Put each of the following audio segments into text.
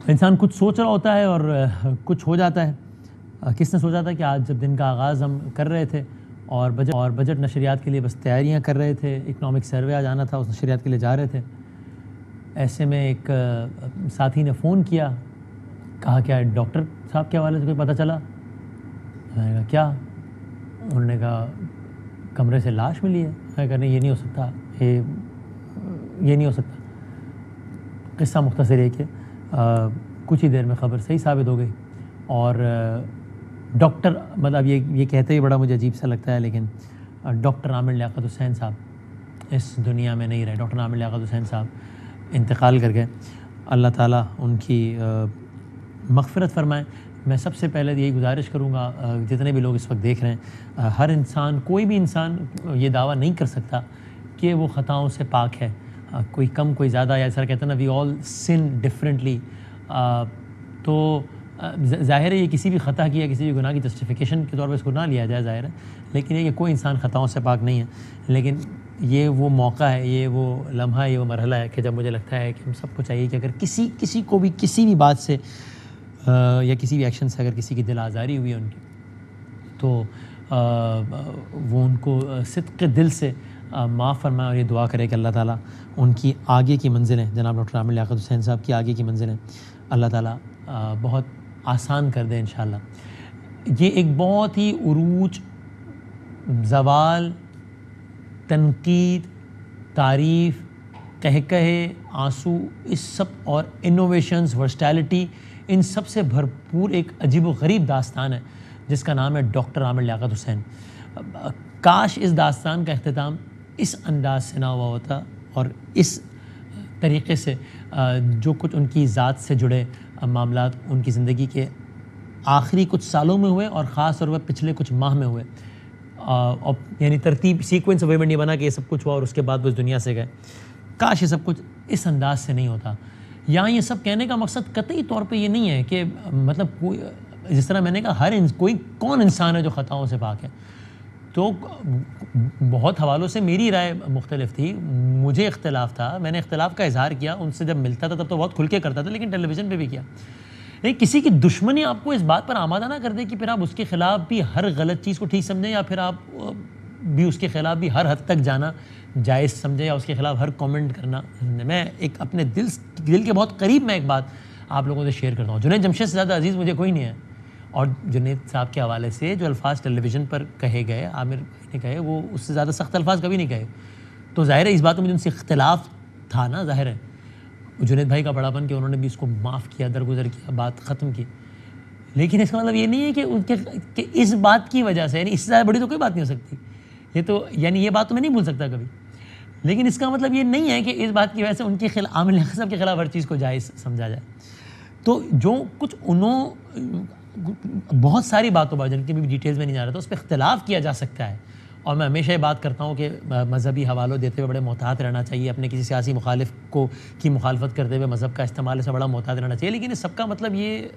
انسان کچھ سوچ رہا ہوتا ہے اور کچھ ہو جاتا ہے. کس نے سوچا تھا کہ آج جب دن کا آغاز ہم کر رہے تھے اور بجٹ نشریات کے لیے بس تیاریاں کر رہے تھے, اکنامک سروے آ جانا تھا, اس نشریات کے لیے جا رہے تھے, ایسے میں ایک ساتھی نے فون کیا, کہا کیا ڈاکٹر صاحب کے حوالے سے کوئی پتہ چلا؟ میں نے کہا کیا؟ انہوں نے کہا کمرے سے لاش ملی ہے. میں کہا نہیں, یہ نہیں ہو سکتا, یہ نہیں ہو سکتا. قصہ مختصر ہے کہ کچھ ہی دیر میں خبر صحیح ثابت ہو گئی, اور ڈاکٹر مطلب یہ کہتے ہی بڑا مجھے عجیب سا لگتا ہے, لیکن ڈاکٹر عامر لیاقت حسین صاحب اس دنیا میں نہیں رہے. ڈاکٹر عامر لیاقت حسین صاحب انتقال کر گئے. اللہ تعالیٰ ان کی مغفرت فرمائیں. میں سب سے پہلے یہی گزارش کروں گا, جتنے بھی لوگ اس وقت دیکھ رہے ہیں, ہر انسان, کوئی بھی انسان یہ دعویٰ نہیں کر سکتا کہ وہ خطاؤں سے پاک ہے, کوئی کم کوئی زیادہ, یا ایسا کہتے ہیں نا وی آل سن ڈفرینٹلی. تو ظاہر ہے یہ کسی بھی خطا کی یا کسی بھی گناہ کی جسٹیفیکیشن کے طور پر اس کو نہ لیا جائے, ظاہر ہے, لیکن یہ کہ کوئی انسان خطاؤں سے پاک نہیں ہے. لیکن یہ وہ موقع ہے, یہ وہ لمحہ ہے, یہ وہ مرحلہ ہے کہ جب مجھے لگتا ہے کہ ہم سب کو چاہیے کہ اگر کسی کو بھی کسی بھی بات سے یا کسی بھی ایکشن سے اگر کسی کی دل آزاری ہوئی ہے ان کی, تو وہ ان کو صدق دل سے معاف فرمائے اور یہ دعا کرے کہ اللہ تعالیٰ ان کی آگے کی منزلیں, جناب ڈاکٹر عامر لیاقت حسین صاحب کی آگے کی منزلیں اللہ تعالیٰ بہت آسان کر دے انشاءاللہ. یہ ایک بہت ہی عروج, زوال, تنقید, تعریف, قہقہے, آنسو, اس سب اور انوویشنز, ورسٹیلٹی, ان سب سے بھرپور ایک عجیب و غریب داستان ہے جس کا نام ہے ڈاکٹر عامر لیاقت حسین. کاش اس داستان کا اختتام اس انداز سے نہ ہوا ہوتا اور اس طریقے سے جو کچھ ان کی ذات سے جڑے معاملات ان کی زندگی کے آخری کچھ سالوں میں ہوئے اور خاص طور پر پچھلے کچھ ماہ میں ہوئے, اور یعنی ترتیب سیکوینس ویونٹ نہیں بنا کہ یہ سب کچھ ہوا اور اس کے بعد وہ اس دنیا سے گئے. کاش یہ سب کچھ اس انداز سے نہیں ہوتا. یہاں یہ سب کہنے کا مقصد قطعی طور پہ یہ نہیں ہے کہ مطلب کوئی, جس طرح میں نے کہا کوئی کون انسان ہے جو خطاؤں سے پاک ہے. تو بہت حوالوں سے میری رائے مختلف تھی, مجھے اختلاف تھا, میں نے اختلاف کا اظہار کیا, ان سے جب ملتا تھا تب تو بہت کھل کے کرتا تھا, لیکن ٹیلی ویژن پہ بھی کیا. لیکن کسی کی دشمنی آپ کو اس بات پر آمادہ نہ کر دے کہ پھر آپ اس کے خلاف بھی ہر غلط چیز کو ٹھیک سمجھیں, یا پھر آپ بھی اس کے خلاف بھی ہر حد تک جانا جائز سمجھیں, یا اس کے خلاف ہر کامنٹ کرنا. میں ایک اپنے دل کے بہت قریب میں ایک بات آپ لوگوں سے شیئر کرتا ہوں. جنید جمشید سے زیادہ عزیز مجھے کوئی نہیں ہے, اور جنید صاحب کے حوالے سے جو الفاظ ٹیلی ویژن پر کہے گئے, عامر نے کہے, وہ اس سے زیادہ سخت الفاظ کبھی نہیں کہے. تو ظاہر ہے اس بات میں مجھے ان سے اختلاف تھا نا, ظاہر ہے جنید بھائی کا بڑا پن کہ انہوں نے بھی اس کو معاف کیا, درگزر کیا, بات ختم کی. لیکن اس کا مطلب یہ نہیں ہے کہ اس بات کی وجہ سے, یعنی اس سے زیادہ بڑی تو کوئی بات نہیں ہو سکتی, یہ تو یعنی یہ بات تو میں نہیں بھول سکتا کبھی. لیکن اس کا مطلب یہ نہیں ہے کہ اس بات کی وجہ سے ان کے خلاف, عامر لیاقت صاحب کے خلاف ہر چیز کو جائز سمجھا جائے. تو جو کچھ بہت ساری باتوں پر, جن کی بھی ڈیٹیلز میں نہیں جا رہا تھا, اس پہ اختلاف کیا جا سکتا ہے. اور میں ہمیشہ یہ بات کرتا ہوں کہ مذہبی حوالوں دیتے ہوئے بڑے محتاط رہنا چاہیے, اپنے کسی سیاسی مخالف کی مخالفت کرتے ہوئے مذہب کا استعمال سے بڑا محتاط رہنا چاہیے. لیکن اس سب کا مطلب یہ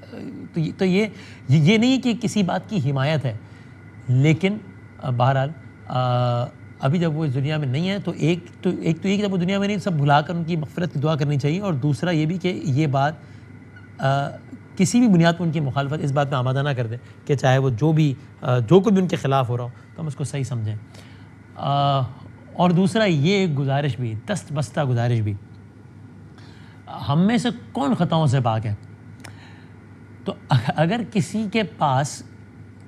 نہیں کہ کسی بات کی حمایت ہے. لیکن بہرحال ابھی جب وہ اس دنیا میں نہیں ہے تو ایک تو یہ کہ جب وہ دنیا میں نہیں, سب بھلا کر ان کی مغفرت کی دعا کرنی چاہیے. اور دوسرا یہ بھی کہ یہ بات کسی بھی بنیاد پر ان کی مخالفت اس بات پہ آمادہ نہ کر دے کہ چاہے وہ جو کچھ بھی ان کے خلاف ہو رہا ہو تو ہم اس کو صحیح سمجھیں. اور دوسرا یہ ایک گزارش بھی, دست بستہ گزارش بھی, ہم میں سے کون خطاؤں سے پاک ہے؟ تو اگر کسی کے پاس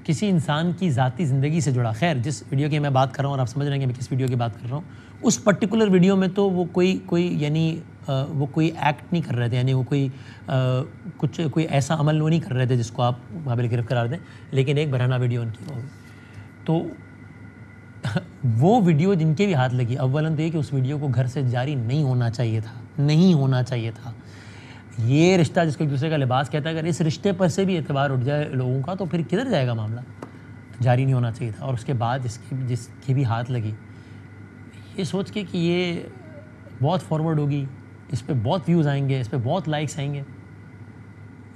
کسی انسان کی ذاتی زندگی سے جڑا, خیر جس ویڈیو کی میں بات کر رہا ہوں اور آپ سمجھ رہے ہیں کہ میں کس ویڈیو کی بات کر رہا ہوں, اس پرٹیکولر ویڈیو میں تو وہ کوئی یعنی وہ کوئی ایکٹ نہیں کر رہے تھے, یعنی وہ کوئی ایسا عمل وہ نہیں کر رہے تھے جس کو آپ قابل گرفت قرار دیں. لیکن ایک برہنہ ویڈیو ان کی ہوگی, تو وہ ویڈیو جن کے بھی ہاتھ لگی, اولاً تو یہ کہ اس ویڈیو کو گھر سے جاری نہیں ہونا چاہیے تھا. یہ رشتہ جس کو ایک دوسرے کا لباس کہتا ہے, اگر اس رشتے پر سے بھی اعتبار اٹھ جائے لوگوں کا تو پھر کدھر جائے گا معاملہ. جاری نہیں ہونا چاہیے تھا. اور اس کے بعد جس کی بھی ہاتھ لگی, یہ سوچ کے کہ یہ بہت فارورڈ ہوگی, اس پہ بہت ویوز آئیں گے, اس پہ بہت لائکس آئیں گے,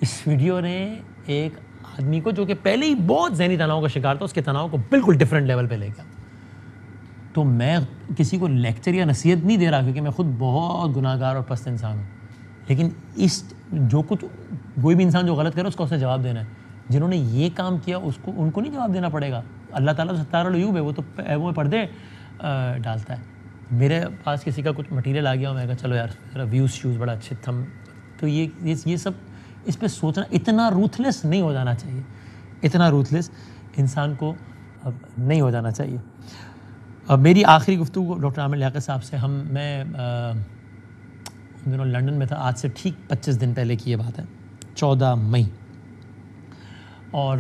اس ویڈیو نے ایک آدمی کو جو کہ پہلے ہی بہت ذہنی تناؤ کا شکار تھا, اس کے تناؤ کو بالکل ڈفرینٹ لیول پہ لے گیا. تو میں کسی کو لیکچر یا نصیحت نہیں دے رہا کیونکہ میں خود بہت گناہ گار اور پست انسان ہوں, لیکن جو کچھ کوئی بھی انسان جو غلط کرے اس کو اسے جواب دینا ہے. جنہوں نے یہ کام کیا ان کو نہیں جواب دینا پڑے گا. اللہ تعالیٰ تو ستار العیوب ہے, وہ تو وہ پردے ڈالتا ہے. میرے پاس کسی کا کچھ مٹیریل آ گیا, میں کہا چلو یار ویوز شیوز بڑا اچھے تھم. تو یہ سب اس پہ سوچنا, اتنا روتھلیس نہیں ہو جانا چاہیے, اتنا روتھلیس انسان کو اب نہیں ہو جانا چاہیے. اب میری آخری گفتگو ڈاکٹر عامر لیاقت صاحب سے میں ان دنوں لنڈن میں تھا, آج سے ٹھیک 25 دن پہلے کی یہ بات ہے, 14 مئی. اور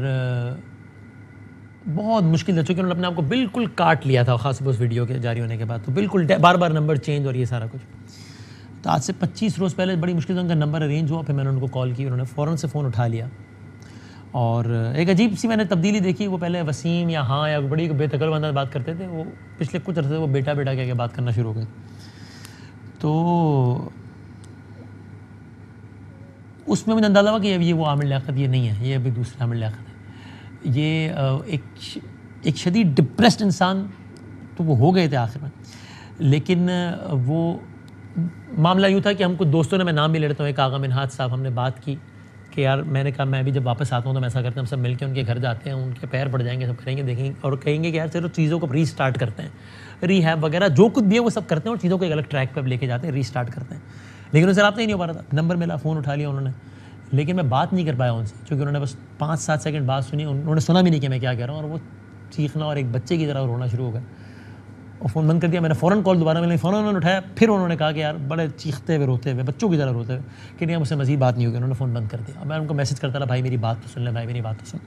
بہت مشکل تھا چونکہ انہوں نے اپنے آپ کو بالکل کاٹ لیا تھا, خاص طور اس ویڈیو کے جاری ہونے کے بعد, تو بالکل بار بار نمبر چینج اور یہ سارا کچھ. تو آج سے 25 روز پہلے بڑی مشکل سے ان کا نمبر ارینج ہوا, پھر میں نے ان کو کال کی, انہوں نے فوراً سے فون اٹھا لیا. اور ایک عجیب سی میں نے تبدیلی دیکھی, وہ پہلے وسیم یا ہاں یا بڑی بے تکلف انداز بات کرتے تھے, وہ پچھلے کچھ عرصے سے وہ بیٹا بیٹا کہہ کے بات کرنا شروع ہو گئے. تو اس میں مجھے اندازہ ہوا کہ یہ وہ عامر لیاقت یہ نہیں ہے, یہ ابھی دوسرا عامر لیاقت ہے. یہ ایک شدید ڈپریسڈ انسان تو وہ ہو گئے تھے آخر میں, لیکن وہ معاملہ یوں تھا کہ ہم کو دوستوں نے, میں نام بھی لے لیتا ہوں, ایک آغا منہاج صاحب, ہم نے بات کی کہ یار میں نے کہا میں بھی جب واپس آتا ہوں تو میں ایسا کرتے ہیں ہم سب مل کے ان کے گھر جاتے ہیں, ان کے پیر پڑ جائیں گے, سب کریں گے, دیکھیں گے اور کہیں گے کہ یار چلو چیزوں کو ری اسٹارٹ کرتے ہیں, ری ہیب وغیرہ جو کچھ بھی ہے وہ سب کرتے ہیں اور چیزوں کو ایک الگ ٹریک پہ لے کے جاتے ہیں, ری اسٹارٹ کرتے ہیں. لیکن ان سے رابطہ ہی نہیں ہو پا رہا تھا. نمبر ملا, فون اٹھا لیا انہوں نے, لیکن میں بات نہیں کر پایا ان سے, کیونکہ انہوں نے بس 5-7 سیکنڈ بات سنی, انہوں نے سنا بھی نہیں کہ میں کیا کہہ رہا ہوں, اور وہ چیخنا اور ایک بچے کی طرح رونا شروع ہو گئے اور فون بند کر دیا. میں نے فوراً کال دوبارہ میں فوراً انہوں نے اٹھایا, پھر انہوں نے کہا کہ یار بڑے چیختے ہوئے روتے ہوئے, بچوں کی طرح روتے ہوئے, کہ نہیں مجھ سے مزید بات نہیں ہوگی. انہوں نے فون بند کر دیا. میں ان کو میسج کرتا رہا, بھائی میری بات تو سن لیں, بھائی میری بات تو سن,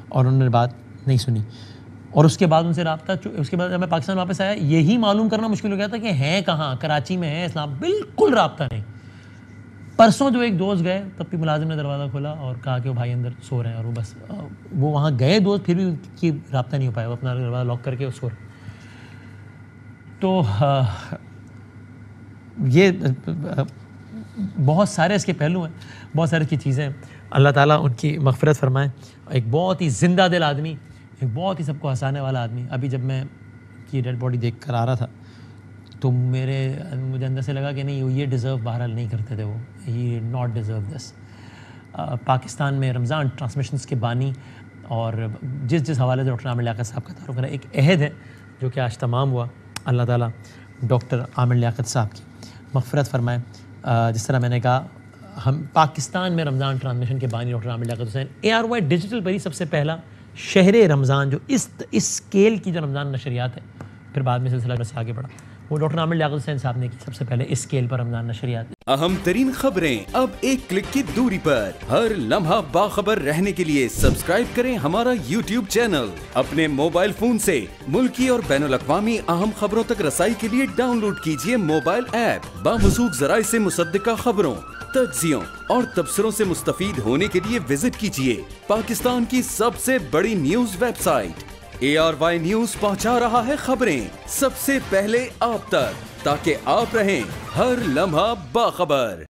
اور انہوں نے بات نہیں سنی. اور اس کے بعد ان سے رابطہ, اس کے بعد جب میں پاکستان واپس آیا یہی معلوم کرنا مشکل ہو گیا تھا کہ ہیں کہاں, کراچی میں ہیں, اسلام, بالکل رابطہ نہیں. پرسوں جو ایک دوست گئے تب بھی ملازم نے دروازہ کھولا اور کہا کہ وہ بھائی اندر سو رہے ہیں, اور وہ بس وہ وہاں گئے دوست, پھر بھی ان کی رابطہ نہیں ہو پایا, وہ اپنا دروازہ لاک کر کے سو رہے. تو یہ بہت سارے اس کے پہلو ہیں, بہت سارے کی چیزیں ہیں. اللہ تعالیٰ ان کی مغفرت فرمائے. ایک بہت ہی زندہ دل آدمی, ایک بہت ہی سب کو ہنسانے والا آدمی. ابھی جب میں کی ڈیڈ باڈی دیکھ کر آ رہا تھا تو مجھے اندر سے لگا کہ نہیں, یہ ڈیزرو بہرحال نہیں کرتے تھے, وہ ہی ناٹ ڈیزرو دس. پاکستان میں رمضان ٹرانسمیشنز کے بانی اور جس حوالے سے ڈاکٹر عامر لیاقت صاحب کا تعارف کرا, ایک عہد ہے جو کہ آج تمام ہوا. اللہ تعالیٰ ڈاکٹر عامر لیاقت صاحب کی مغفرت فرمائے. جس طرح میں نے کہا, ہم پاکستان میں رمضان ٹرانسمیشن کے بانی ڈاکٹر عامر لیاقت حسین, ARY ڈیجیٹل پر ہی سب سے پہلا شہر رمضان جو اس اسکیل کی جو رمضان نشریات ہے, پھر بعد میں سلسلہ سے آگے بڑھا, وہ ڈاکٹر عامر لیاقت حسین صاحب نے کی سب سے پہلے اس اسکیل پر رمضان نشریات. اہم ترین خبریں اب ایک کلک کی دوری پر, ہر لمحہ باخبر رہنے کے لیے سبسکرائب کریں ہمارا YouTube چینل. اپنے موبائل فون سے ملکی اور بین الاقوامی اہم خبروں تک رسائی کے لیے ڈاؤن لوڈ کیجیے موبائل ایپ. باموثوق ذرائع سے مصدقہ خبروں, تجزیوں اور تبصروں سے مستفید ہونے کے لیے وزٹ کیجیے پاکستان کی سب سے بڑی news website. ARY news پہنچا رہا ہے خبریں سب سے پہلے آپ تک, تاکہ آپ رہیں ہر لمحہ باخبر.